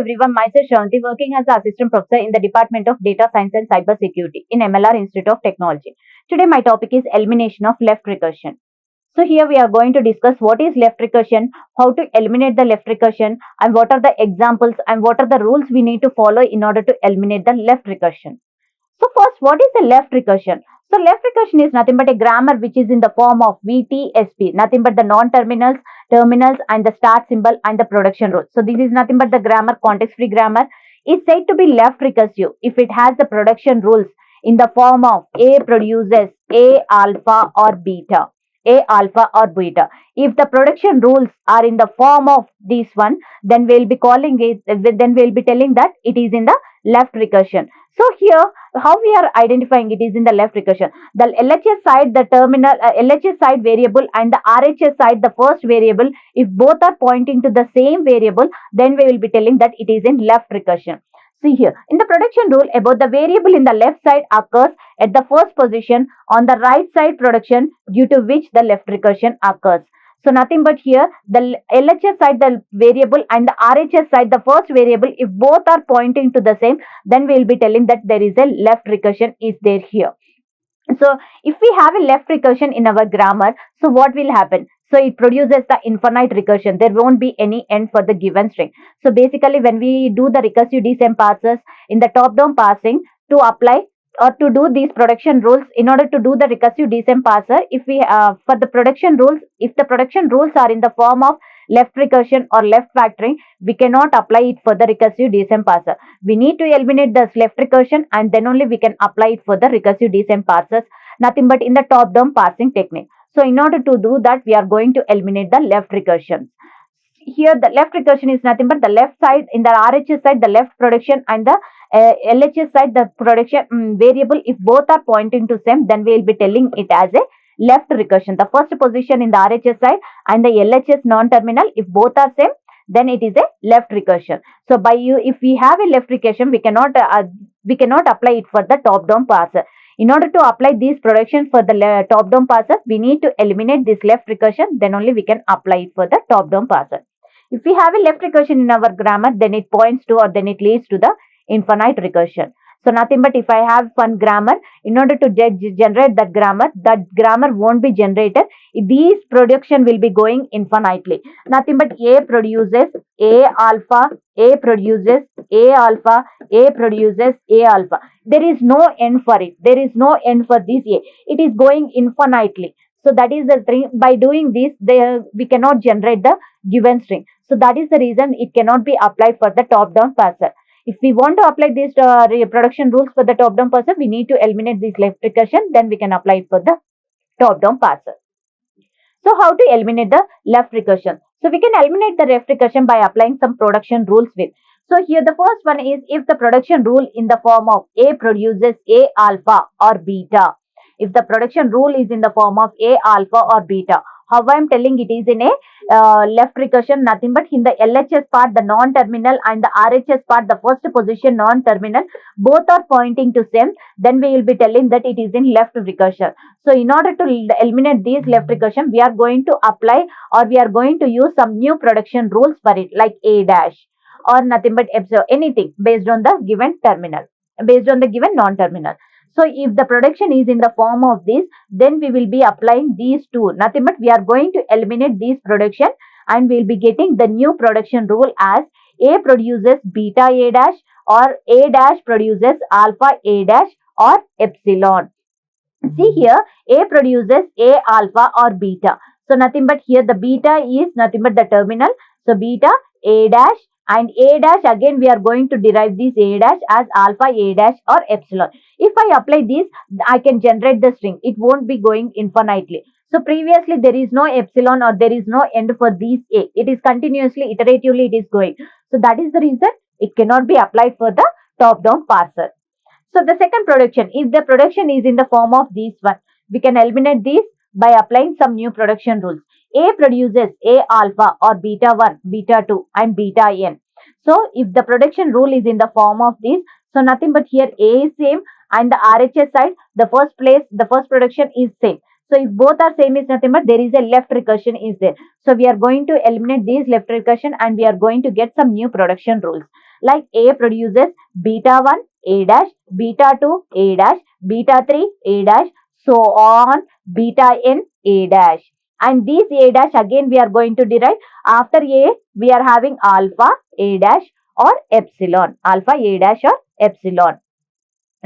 everyone, myself Sravanthi, working as an assistant professor in the Department of Data Science and Cyber Security in MLR Institute of Technology. Today my topic is elimination of left recursion. So here we are going to discuss what is left recursion, how to eliminate the left recursion, and what are the examples and what are the rules we need to follow in order to eliminate the left recursion. So first, what is the left recursion? So left recursion is nothing but a grammar which is in the form of VTSP, nothing but the non-terminals, terminals and the start symbol and the production rule. So this is nothing but the grammar, context-free grammar is said to be left recursive if it has the production rules in the form of A produces A alpha or beta. A alpha or beta. If the production rules are in the form of this one, then we'll be calling it, then we'll be telling that it is in the left recursion. So here, how we are identifying it is in the left recursion. The LHS side, the terminal, LHS side variable and the RHS side, the first variable, if both are pointing to the same variable, then we will be telling that it is in left recursion. See here, in the production rule, about the variable in the left side occurs at the first position on the right side production due to which the left recursion occurs. So nothing but here, the LHS side, the variable and the RHS side, the first variable, if both are pointing to the same, then we will be telling that there is a left recursion is there here. So if we have a left recursion in our grammar, so what will happen? So it produces the infinite recursion. There won't be any end for the given string. So basically when we do the recursive descent parsers in the top-down parsing to apply or to do these production rules, in order to do the recursive descent parser, if we for the production rules, if the production rules are in the form of left recursion or left factoring, we cannot apply it for the recursive descent parser. We need to eliminate this left recursion and then only we can apply it for the recursive descent parsers, nothing but in the top-down parsing technique. So in order to do that, we are going to eliminate the left recursion. Here the left recursion is nothing but the left side, in the RHS side, the left production and the LHS side, the production variable, if both are pointing to same, then we will be telling it as a left recursion. The first position in the RHS side and the LHS non-terminal, if both are same, then it is a left recursion. So if we have a left recursion, we cannot apply it for the top-down parser. In order to apply these production for the top-down parser, we need to eliminate this left recursion, then only we can apply it for the top-down parser. If we have a left recursion in our grammar, then it points to or then it leads to the infinite recursion. So nothing but if I have one grammar, in order to generate that grammar won't be generated. These production will be going infinitely. Nothing but A produces A alpha, A produces A alpha, A produces A alpha. There is no end for it. There is no end for this A. It is going infinitely. So that is the thing. By doing this, we cannot generate the given string. So that is the reason it cannot be applied for the top-down parser. If we want to apply these production rules for the top-down parser, we need to eliminate this left recursion, then we can apply it for the top-down parser. So how to eliminate the left recursion? So we can eliminate the left recursion by applying some production rules with. So here the first one is if the production rule in the form of A produces A alpha or beta. If the production rule is in the form of A alpha or beta. How I am telling it is in a left recursion, nothing but in the LHS part, the non-terminal and the RHS part, the first position non-terminal, both are pointing to same, then we will be telling that it is in left recursion. So in order to eliminate these left recursion, we are going to apply or we are going to use some new production rules for it, like A dash or nothing but epsilon, anything based on the given terminal, based on the given non-terminal. So if the production is in the form of this, then we will be applying these two. Nothing but we are going to eliminate these production and we will be getting the new production rule as A produces beta A dash or A dash produces alpha A dash or epsilon. See here, A produces A alpha or beta. So nothing but here the beta is nothing but the terminal. So beta A dash. And A dash, again we are going to derive this A dash as alpha A dash or epsilon. If I apply this, I can generate the string. It won't be going infinitely. So previously there is no epsilon or there is no end for these A. It is continuously, iteratively it is going. So that is the reason it cannot be applied for the top-down parser. So the second production, if the production is in the form of this one, we can eliminate this by applying some new production rules. A produces A alpha or beta 1, beta 2 and beta n. So if the production rule is in the form of this, so nothing but here A is same and the RHS side, the first production is same. So if both are same is nothing but there is a left recursion is there. So we are going to eliminate these left recursion and we are going to get some new production rules. Like A produces beta 1, A dash, beta 2, A dash, beta 3, A dash, so on, beta n, A dash. And these A dash again we are going to derive. After A, we are having alpha, A dash or epsilon. Alpha, A dash or epsilon.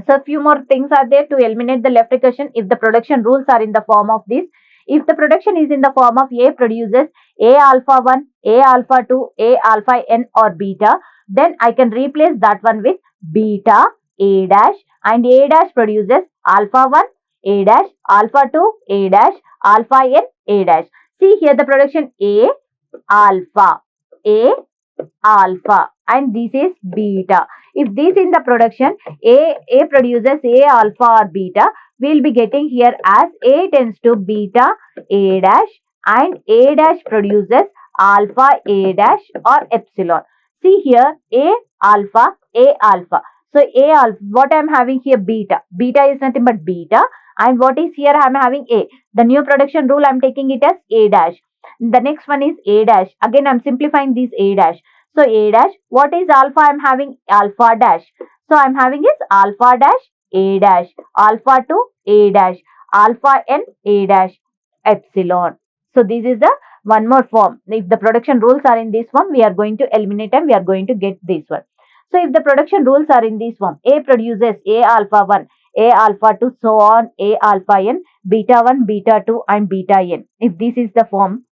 So a few more things are there to eliminate the left recursion if the production rules are in the form of this. If the production is in the form of A produces A alpha 1, A alpha 2, A alpha n or beta, then I can replace that one with beta A dash, and A dash produces alpha 1, A dash, alpha 2, A dash, alpha n, A dash. See here the production A alpha, A alpha, and this is beta. If this in the production A produces A alpha or beta, we will be getting here as A tends to beta A dash, and A dash produces alpha A dash or epsilon. See here A alpha, A alpha. So A alpha, what I am having here beta. Beta is nothing but beta, and what is here I am having A. The new production rule I am taking it as A dash. The next one is A dash. Again I am simplifying this A dash. So A dash, what is alpha? I am having alpha dash. So I am having is alpha dash, A dash, alpha 2, A dash, alpha n, A dash, epsilon. So this is the one more form. If the production rules are in this form, we are going to eliminate and we are going to get this one. So if the production rules are in this form, A produces A alpha 1, A alpha 2, so on, A alpha n, beta 1, beta 2 and beta n. If this is the form,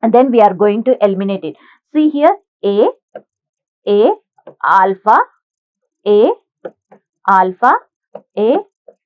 and then we are going to eliminate it. See here A alpha, A alpha, A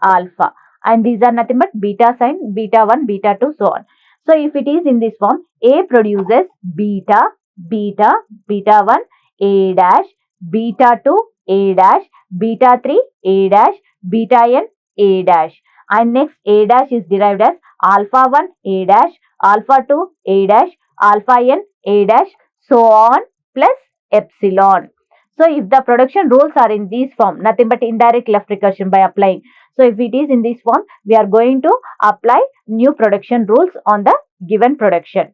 alpha, and these are nothing but beta sign, beta 1, beta 2, so on. So if it is in this form, A produces beta, beta, beta 1, A dash, beta 2, A dash, beta 3, A dash, beta n, A dash. And next A dash is derived as alpha 1, A dash, alpha 2, A dash, alpha n, A dash, so on, plus epsilon. So if the production rules are in this form, nothing but indirect left recursion by applying. So if it is in this form, we are going to apply new production rules on the given production.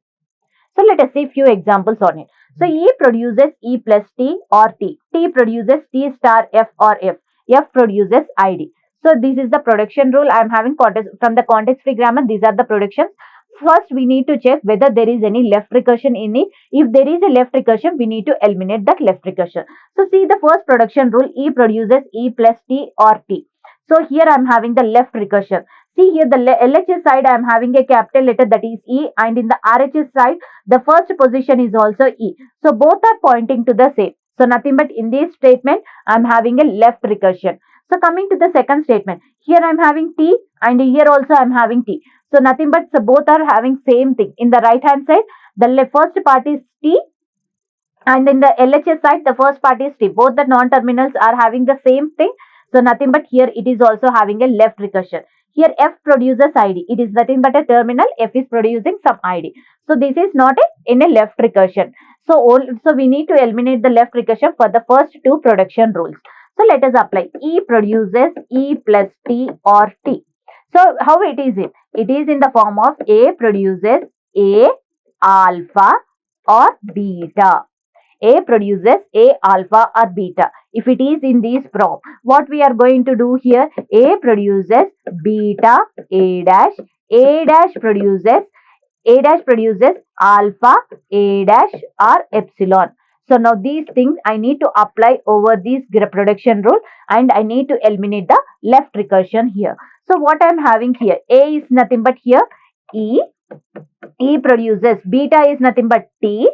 So let us see few examples on it. So E produces E plus T or T. T produces T star F or F. F produces ID. So this is the production rule I am having from the context free grammar. These are the productions. First, we need to check whether there is any left recursion in it. If there is a left recursion, we need to eliminate that left recursion. So see the first production rule, E produces E plus T or T. So here I am having the left recursion. See here the LHS side I am having a capital letter that is E, and in the RHS side the first position is also E. So both are pointing to the same. So nothing but in this statement I am having a left recursion. So coming to the second statement, here I am having T and here also I am having T. So nothing but both are having same thing. In the right hand side, the first part is T, and in the LHS side, the first part is T. Both the non-terminals are having the same thing. So nothing but here it is also having a left recursion. Here F produces ID. It is nothing but a terminal. F is producing some ID. So this is not in a left recursion. So we need to eliminate the left recursion for the first two production rules. So let us apply. E produces E plus T or T. So how it is it? It is in the form of A produces A alpha or beta. A produces A alpha or beta. If it is in this form, what we are going to do here? A produces beta A dash produces alpha A dash or epsilon. So now these things I need to apply over this production rule, and I need to eliminate the left recursion here. So what I am having here, A is nothing but here E produces, beta is nothing but T,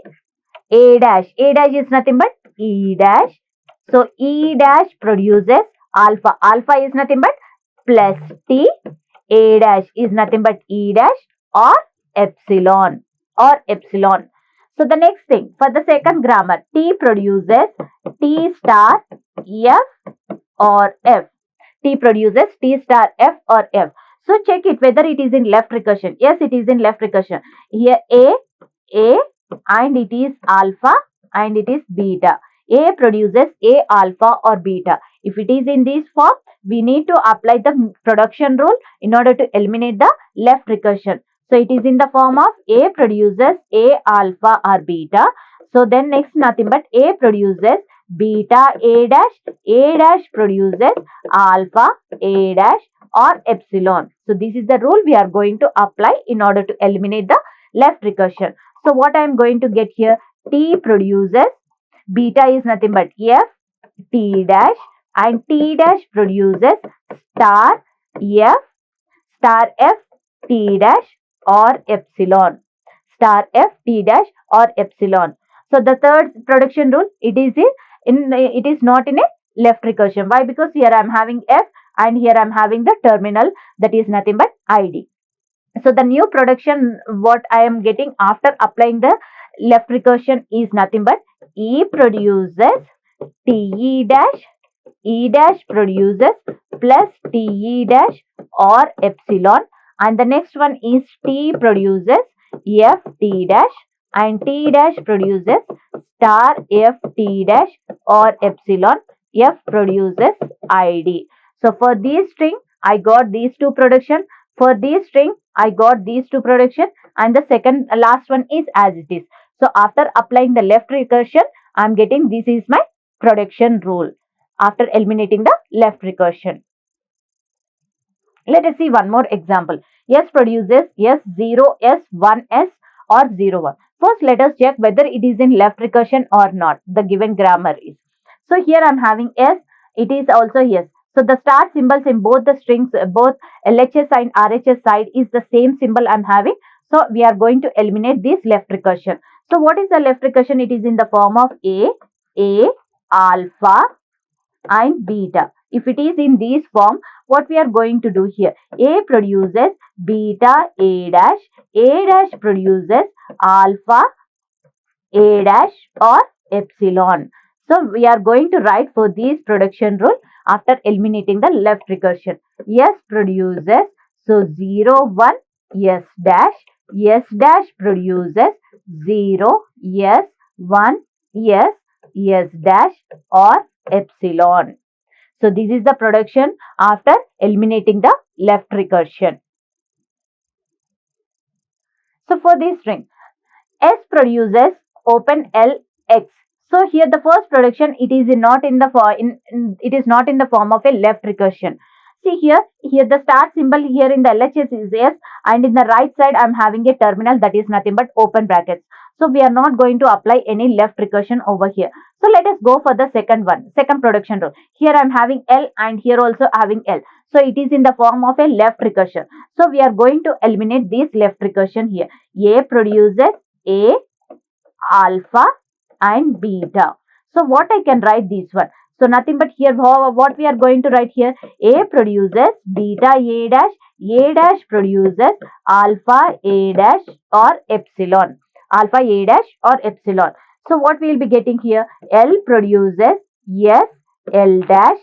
A dash is nothing but E dash. So E dash produces alpha is nothing but plus T, A dash is nothing but E dash or epsilon. So the next thing, for the second grammar, T produces T star F or F. T produces T star F or F. So check it whether it is in left recursion. Yes, it is in left recursion. Here A and it is alpha and it is beta. A produces A alpha or beta. If it is in this form, we need to apply the production rule in order to eliminate the left recursion. So it is in the form of A produces A alpha or beta. So then next nothing but A produces beta A dash produces alpha A dash or epsilon. So this is the rule we are going to apply in order to eliminate the left recursion. So what I am going to get here, T produces, beta is nothing but F T dash, and T dash produces star F F T dash or epsilon, star F T dash or epsilon. So the third production rule, it is not in a left recursion. Why? Because here I am having F and here I am having the terminal, that is nothing but ID. So the new production what I am getting after applying the left recursion is nothing but E produces TE dash, E dash produces plus TE dash or epsilon, and the next one is T produces FT dash, and T dash produces star FT dash or epsilon, F produces ID. So for this string I got these two production, for this string I got these two production, and the second last one is as it is. So after applying the left recursion I am getting, this is my production rule after eliminating the left recursion. Let us see one more example. S produces S0, S1, S or 01. First, let us check whether it is in left recursion or not. The given grammar is. So here I am having S. It is also yes. So the star symbols in both the strings, both LHS and RHS side is the same symbol I am having. So we are going to eliminate this left recursion. So what is the left recursion? It is in the form of A, alpha, and beta. If it is in this form, what we are going to do here? A produces beta A dash produces alpha A dash or epsilon. So we are going to write for this production rule after eliminating the left recursion. S produces, so 0, 1, S dash produces 0, S, 1, S dash or epsilon. So this is the production after eliminating the left recursion. So for this string, S produces open LX. So here the first production, it is not in the form of a left recursion. See here the start symbol here in the LHS is S, and in the right side I am having a terminal, that is nothing but open brackets. So we are not going to apply any left recursion over here. So let us go for the second production rule. Here I am having L and here also having L. So it is in the form of a left recursion. So we are going to eliminate this left recursion here. A produces A, alpha and beta. So what I can write this one? So nothing but here what we are going to write here, A produces beta A dash produces alpha A dash or epsilon, alpha A dash or epsilon. So what we will be getting here, L produces yes, L dash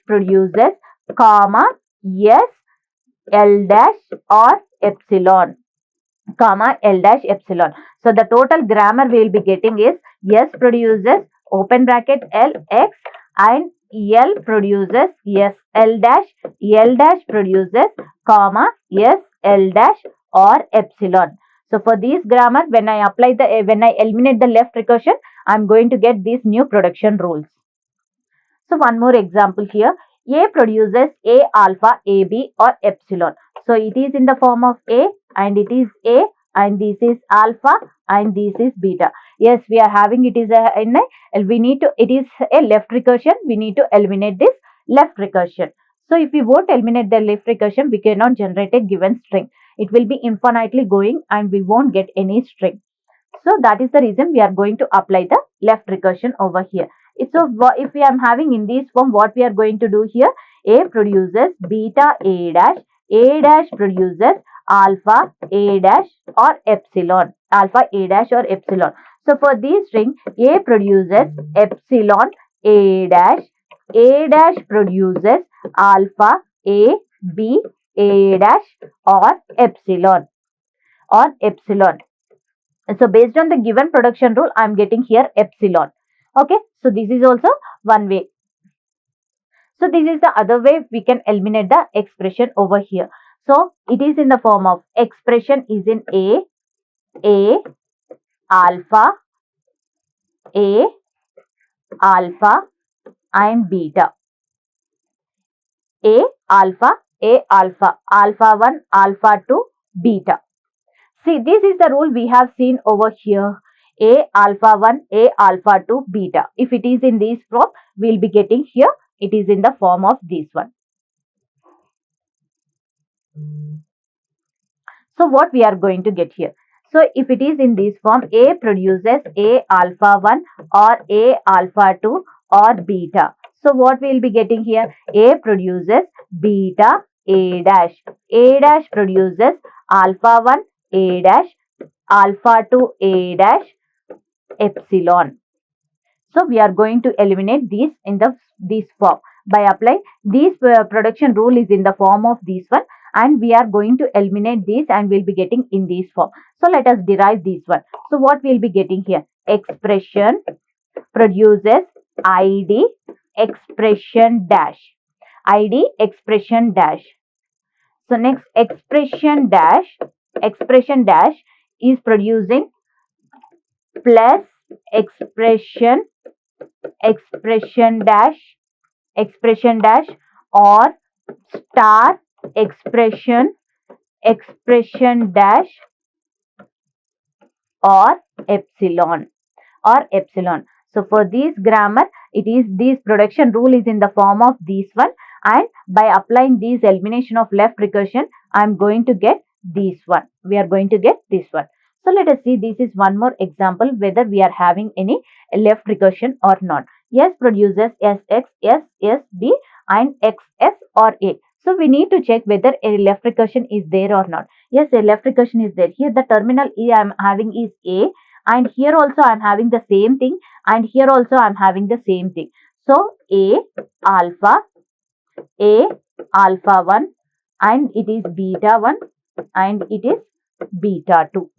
produces comma yes, L dash or epsilon, comma L dash epsilon. So the total grammar we will be getting is S produces open bracket L X and L produces S L dash produces comma S L dash or epsilon. So for this grammar, when I eliminate the left recursion, I am going to get these new production rules. So one more example here. A produces A alpha, AB or epsilon. So it is in the form of A and it is A and this is alpha and this is beta. Yes, we are having it is it is a left recursion. We need to eliminate this left recursion. So if we won't eliminate the left recursion, we cannot generate a given string. It will be infinitely going and we won't get any string. So that is the reason we are going to apply the left recursion over here. So if we are having in this form, what we are going to do here, A produces beta A dash produces alpha A dash or epsilon, alpha A dash or epsilon. So for this string, A produces epsilon A dash produces alpha A B A dash or epsilon. So based on the given production rule, I am getting here epsilon. Okay, so this is also one way. So this is the other way we can eliminate the expression over here. So it is in the form of expression is in A, alpha, A, alpha and beta. A alpha, alpha 1, alpha 2, beta. See, this is the rule we have seen over here. A alpha 1, A alpha 2, beta. If it is in this form, we will be getting here, it is in the form of this one. So what we are going to get here? So if it is in this form, A produces A alpha 1 or A alpha 2 or beta. So what we will be getting here? A produces beta A dash. A dash produces alpha 1 A dash, alpha 2 A dash, epsilon. So we are going to eliminate these in this form by applying this production rule is in the form of this one, and we are going to eliminate these and we'll be getting in this form. So let us derive this one. So what we'll be getting here? Expression produces ID expression dash. ID expression dash. So next expression dash is producing plus expression dash or star expression dash or epsilon. So for this grammar, it is this production rule is in the form of this one, and by applying this elimination of left recursion, I am going to get this one. We are going to get this one. So let us see, this is one more example whether we are having any left recursion or not. S produces SX, SSB and XS or A. So we need to check whether a left recursion is there or not. Yes, a left recursion is there. Here the terminal I am having is A, and here also I am having the same thing, and here also I am having the same thing. So A alpha 1 and it is beta 1 and it is beta 2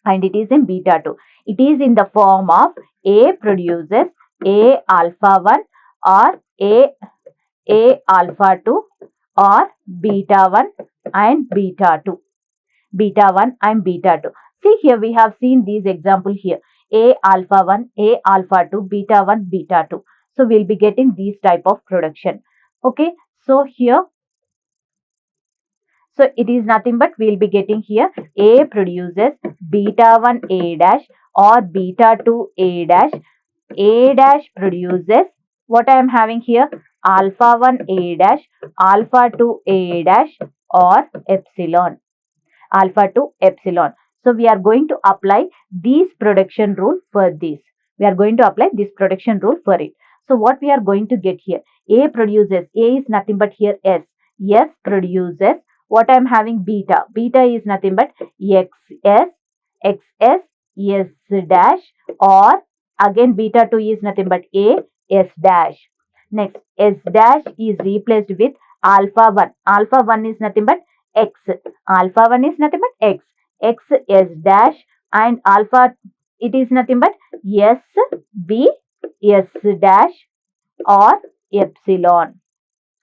and it is in beta 2. It is in the form of A produces A alpha 1 or A alpha 2 or beta 1 and beta 2. Beta 1 and beta 2. See, here we have seen these example here. A alpha 1, A alpha 2, beta 1, beta 2. So we'll be getting these type of production. Okay. So here, so it is nothing but we'll be getting here A produces beta 1 A dash or beta 2 A dash. A dash produces what I am having here? Alpha 1 A dash, alpha 2 A dash or epsilon. Alpha to epsilon. So we are going to apply this production rule for this. We are going to apply this production rule for it. So what we are going to get here? A produces, A is nothing but here S. S produces what I am having beta. Beta is nothing but XS, XS, S dash or again beta 2 is nothing but A, S dash. Next S dash is replaced with alpha 1. Alpha 1 is nothing but X. Alpha 1 is nothing but X. X S dash and alpha it is nothing but S B S dash or epsilon.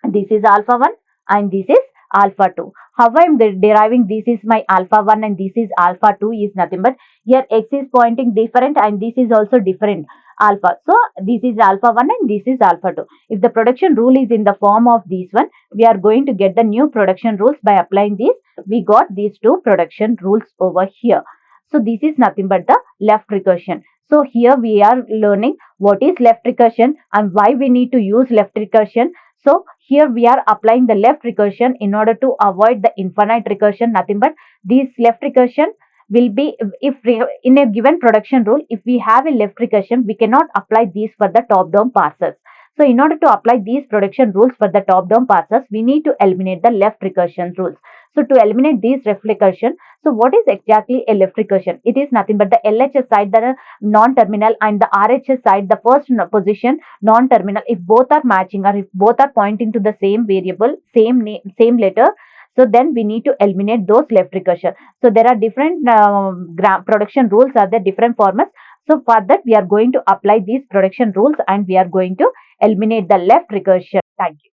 This is alpha 1 and this is alpha 2. How I am deriving this is my alpha 1 and this is alpha 2 is nothing but here X is pointing different and this is also different alpha. So this is alpha 1 and this is alpha 2. If the production rule is in the form of this one, we are going to get the new production rules by applying this. We got these two production rules over here. So this is nothing but the left recursion. So here we are learning what is left recursion and why we need to use left recursion. So here we are applying the left recursion in order to avoid the infinite recursion. Nothing but this left recursion will be if in a given production rule, if we have a left recursion, we cannot apply these for the top-down parsers. So in order to apply these production rules for the top-down parsers, we need to eliminate the left recursion rules. So to eliminate these left recursion, so what is exactly a left recursion? It is nothing but the LHS side, the non-terminal, and the RHS side, the first position non-terminal. If both are matching or if both are pointing to the same variable, same name, same letter, so then we need to eliminate those left recursion. So there are different production rules, are there different formats. So for that we are going to apply these production rules and we are going to eliminate the left recursion. Thank you.